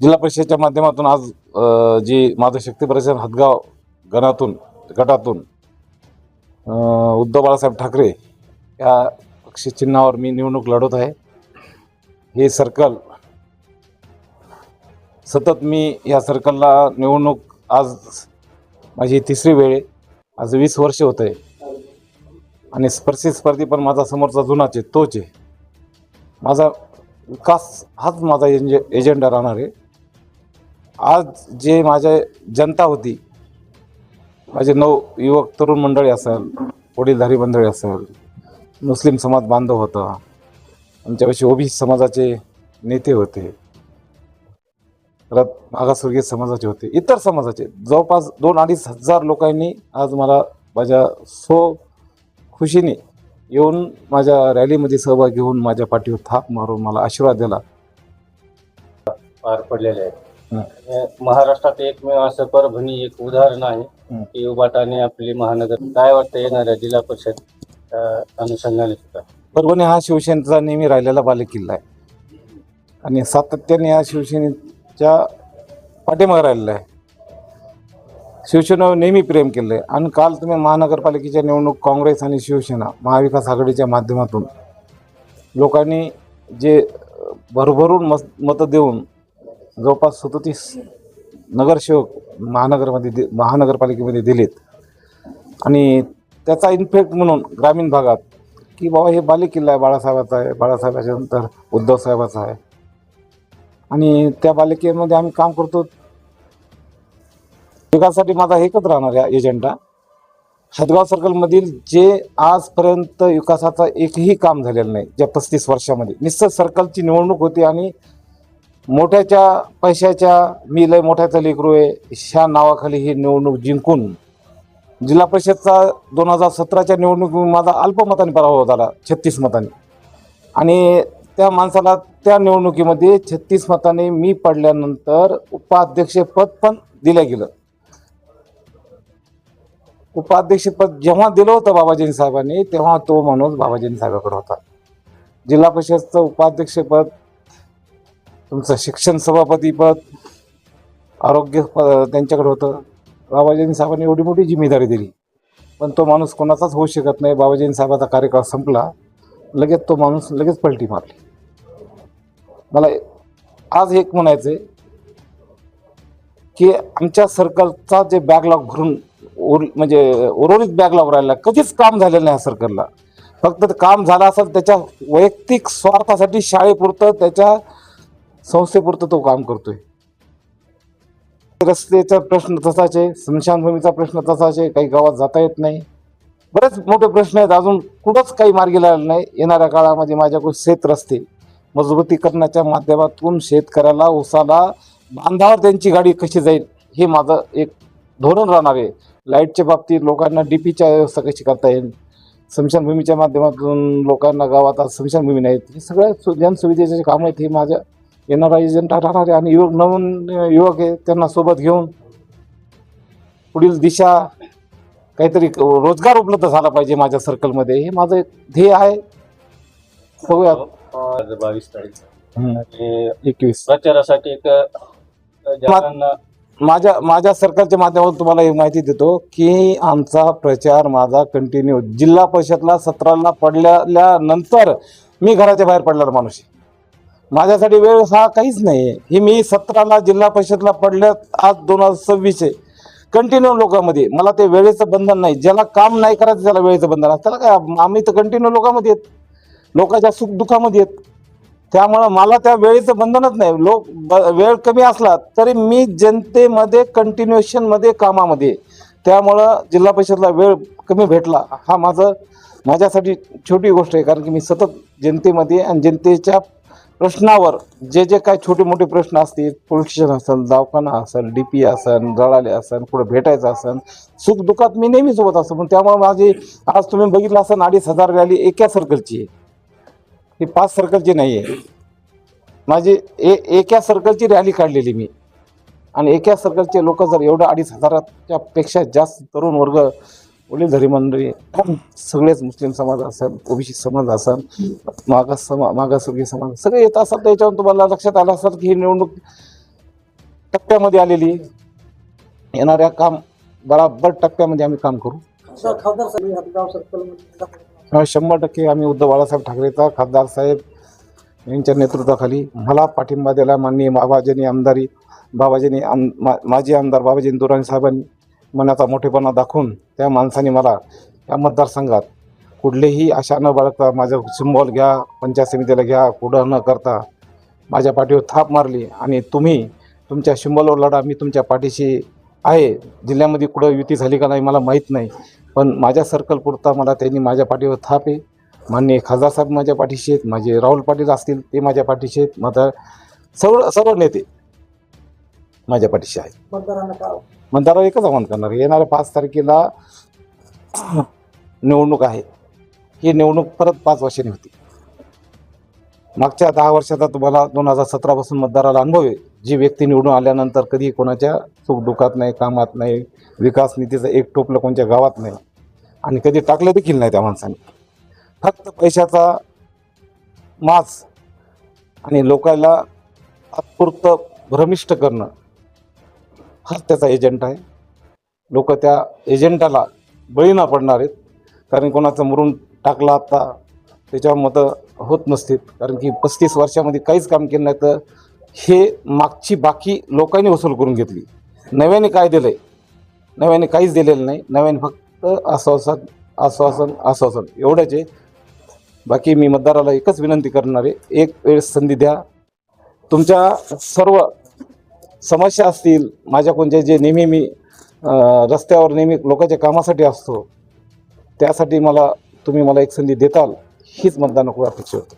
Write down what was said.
जिल्हा परिषदेच्या माध्यमातून आज जी माझं शक्ती प्रदर्शन हदगाव गटातून उद्धव बाळासाहेब ठाकरे या पक्ष चिन्हावर मी निवडणूक लढवत आहे. हे सर्कल सतत मी या सर्कलला निवडणूक आज माझी तिसरी वेळ आहे. आज 20 वर्ष होत आहे आणि स्पर्धी पण माझा समोरचा जुनाच आहे, तोच आहे. माझा विकास हाच माझा एजेंडा राहणार आहे. आज जे माझे जनता होती, माझे युवक तरुण मंडळी असेल, वडीलधारी मंडळी असेल, मुस्लिम समाज बांधव होता, आमच्यापाशी ओबीसी समाजाचे नेते होते, परत मागासवर्गीय समाजाचे होते, इतर समाजाचे जवळपास 2-2.5 हजार लोकांनी आज मला माझ्या खुशीने येऊन माझ्या रॅलीमध्ये सहभाग घेऊन माझ्या पाठीवर थाप मारून मला आशीर्वाद दिला. पार पडलेले आहेत. महाराष्ट्रात एकमेव असं परभणी एक उदाहरण आहे की उबाटाने आपली महानगर काय वाटतं येणाऱ्या जिल्हा परिषद अनुषंगाने सुद्धा परभणी हा शिवसेनेचा नेहमी राहिलेला बालेकिल्ला आहे आणि सातत्याने या शिवसेनेच्या पाठीमागे राहिलेला आहे. शिवसेनेवर नेहमी प्रेम केलं आहे आणि काल तुम्ही महानगरपालिकेच्या निवडणूक काँग्रेस आणि शिवसेना महाविकास आघाडीच्या माध्यमातून लोकांनी जे भरभरून मतं देऊन जवळपास 37 नगरसेवक महानगरपालिकेमध्ये दिलेत आणि त्याचा इन्फेक्ट म्हणून ग्रामीण भागात की बाबा हे बालेकिल्ला आहे, बाळासाहेबाचा आहे, बाळासाहेबाच्या नंतर उद्धवसाहेबाचा आहे आणि त्या बालेकिल्ल्यामध्ये आम्ही काम करतो. विकासासाठी माझा एकच राहणार आहे एजेंडा. हदगाव सर्कलमधील जे आजपर्यंत विकासाचा एकही काम झालेलं नाही, ज्या 35 वर्षामध्ये निश्चित सर्कलची निवडणूक होती आणि मोठ्याच्या पैशाच्या मी लय मोठ्याचं लेकरू आहे ह्या नावाखाली ही निवडणूक जिंकून जिल्हा परिषदचा 2017च्या निवडणुकीत माझा अल्पमताने पराभव झाला 36 मतांनी आणि त्या माणसाला त्या निवडणुकीमध्ये 36 मताने मी पडल्यानंतर उपाध्यक्षपद पण दिलं गेलं. उपाध्यक्षपद जेव्हा दिलं होतं बाबाजी साहेबांनी तेव्हा तो माणूस बाबाजी साहेबांकडे होता. जिल्हा परिषदचं उपाध्यक्षपद, तुमचं शिक्षण सभापतीपद, आरोग्य त्यांच्याकडे होतं. बाबाजी साहेबांनी एवढी मोठी जिम्मेदारी दिली पण तो माणूस कोणाचाच होऊ शकत नाही. बाबाजी साहेबांचा कार्यकाळ संपला, लगेच तो माणूस लगेच पलटी मारली. मला आज एक म्हणायचं आहे की आमच्या सर्कलचा जे बॅकलॉग भरून म्हणजे उर्वरित बॅकलॉग राहिला, कधीच काम झालेलं नाही. सर्कलला फक्त काम झालं असेल त्याच्या वैयक्तिक स्वार्थासाठी, शाळेपुरतं, त्याच्या संस्थेपुरतं तो काम करतोय. रस्त्याचा प्रश्न तसाच आहे, स्मशानभूमीचा प्रश्न तसाच आहे, काही गावात जाता येत नाही, बरेच मोठे प्रश्न आहेत. अजून कुठंच काही मार्गी लागले नाही. येणाऱ्या काळामध्ये माझ्याकडे शेत रस्ते मजबूतीकरणाच्या माध्यमातून शेतकऱ्याला उसाला बांधावर त्यांची गाडी कशी जाईल हे माझं एक धोरण राहणार आहे. लाईटच्या बाबतीत लोकांना डीपीच्या व्यवस्था कशी करता येईल, स्मशानभूमीच्या माध्यमातून लोकांना गावात आज स्मशानभूमी नाहीत, हे सगळ्या जनसुविधेचे काम आहेत. हे माझ्या येणारा एजेंडा राहणार आहे आणि नवीन युवक आहे त्यांना सोबत घेऊन पुढील दिशा काहीतरी रोजगार उपलब्ध झाला पाहिजे माझ्या सर्कलमध्ये, हे माझं एक ध्येय आहे. बघूया 22 तारीख 21 प्रचारासाठी एक माझ्या सरकारच्या माध्यमातून तुम्हाला एक माहिती देतो की आमचा प्रचार माझा कंटिन्यू जिल्हा परिषदला 17ला पडल्यानंतर मी घराच्या बाहेर पडलेला माणूस आहे. माझ्यासाठी वेळ हा काहीच नाही आहे. ही मी 17ला जिल्हा परिषदला पडल्यात, आज 2026 आहे. कंटिन्यू लोकांमध्ये मला ते वेळेचं बंधन नाही. ज्याला काम नाही करायचं त्याला वेळेचं बंधन असतं. त्याला काय, आम्ही तर कंटिन्यू लोकांमध्ये आहेत, लोकांच्या सुखदुःखामध्ये आहेत. त्यामुळं मला त्या वेळेचं बंधनच नाही. वेळ कमी असला तरी मी जनतेमध्ये कंटिन्युएशनमध्ये कामामध्ये, त्यामुळं जिल्हा परिषदला वेळ कमी भेटला हा माझ्यासाठी छोटी गोष्ट आहे. कारण की मी सतत जनतेमध्ये आणि जनतेच्या प्रश्नावर जे काही छोटे मोठे प्रश्न असतील, पोलीस स्टेशन असेल, दवाखाना असेल, डीपी असेल, जळाले असेल, कुठं भेटायचं असेल, सुखदुःखात मी नेहमी सोबत असतो. पण त्यामुळे माझी आज तुम्ही बघितलं असेल 2,500 रॅली एका सर्कलची आहे, ही 5 सर्कलची नाही आहे. माझी एका सर्कलची रॅली काढलेली मी आणि एका सर्कलचे लोक जर एवढं 2,500च्या पेक्षा जास्त तरुण वर्ग, वडीलधारी मंडळी, सगळेच मुस्लिम समाज असेल, ओबीसी समाज असेल, मागासवर्गीय समाज सगळे येत असतात. त्याच्यावर तुम्हाला लक्षात आलं असेल की ही निवडणूक टप्प्यामध्ये आलेली आहे. येणाऱ्या काम बराबर टप्प्यामध्ये आम्ही काम करू. खासदार साहेब आता गाव सर्कल 100% आम्ही उद्धव बाळासाहेब ठाकरेचा खासदार साहेब यांच्या नेतृत्वाखाली मला पाठिंबा दिला. माननीय बाबाजींनी माजी आमदार बाबाजी दुराणी साहेबांनी मनाचा मोठेपणा दाखवून त्या माणसाने मला या मतदारसंघात कुठलेही आशा न बाळगता माझं सिम्बॉल घ्या, पंचायत समितीला घ्या, कुठं न करता माझ्या पाठीवर थाप मारली. आणि तुम्ही तुमच्या सिम्बॉलवर लढा, मी तुमच्या पाठीशी आहे. जिल्ह्यामध्ये कुठं युती झाली का नाही मला माहीत नाही, पण माझ्या सर्कल पुरता मला त्यांनी माझ्या पाठीवर थाप आहे. माननीय खासदार साहेब माझ्या पाठीशी आहेत, माझे राहुल पाटील असतील ते माझ्या पाठीशी आहेत, माझा सर्व नेते माझ्या पाठीशी आहेत. मतदारांना काय मतदाराला एकच आवाहन करणार, येणाऱ्या 5 तारखेला निवडणूक आहे. ही निवडणूक परत 5 वर्षांनी होती. मागच्या 10 वर्षाचा तुम्हाला 2017 पासून मतदाराला अनुभव आहे. जी व्यक्ती निवडून आल्यानंतर कधी कोणाच्या सुखदुःखात नाही, कामात नाही, विकास निधीचं एक टोपलं कोणत्या गावात नाही आणि कधी टाकलं देखील नाही त्या माणसाने. फक्त पैशाचा मास आणि लोकांना तात्पुरतं भ्रमिष्ट करणं हाच त्याचा एजंट आहे. लोक त्या एजंटाला बळी न पडणार आहेत. कारण कोणाचं मरून टाकला आता त्याच्यावर मतं होत नसतील, कारण की 35 वर्षामध्ये काहीच काम केलं नाही. तर हे मागची बाकी लोकांनी वसूल करून घेतली. नव्याने काय दिलं आहे? नव्याने काहीच दिलेलं नाही. नव्याने फक्त आश्वासन एवढंच आहे. बाकी मी मतदाराला एकच विनंती करणार आहे, एक वेळेस संधी द्या. तुमच्या सर्व समस्या असतील माझ्या कोणत्या जे नेहमी मी रस्त्यावर नेहमी लोकांच्या कामासाठी असतो, त्यासाठी तुम्ही मला एक संधी देताल हीच मतदानाकडून अपेक्षा होती.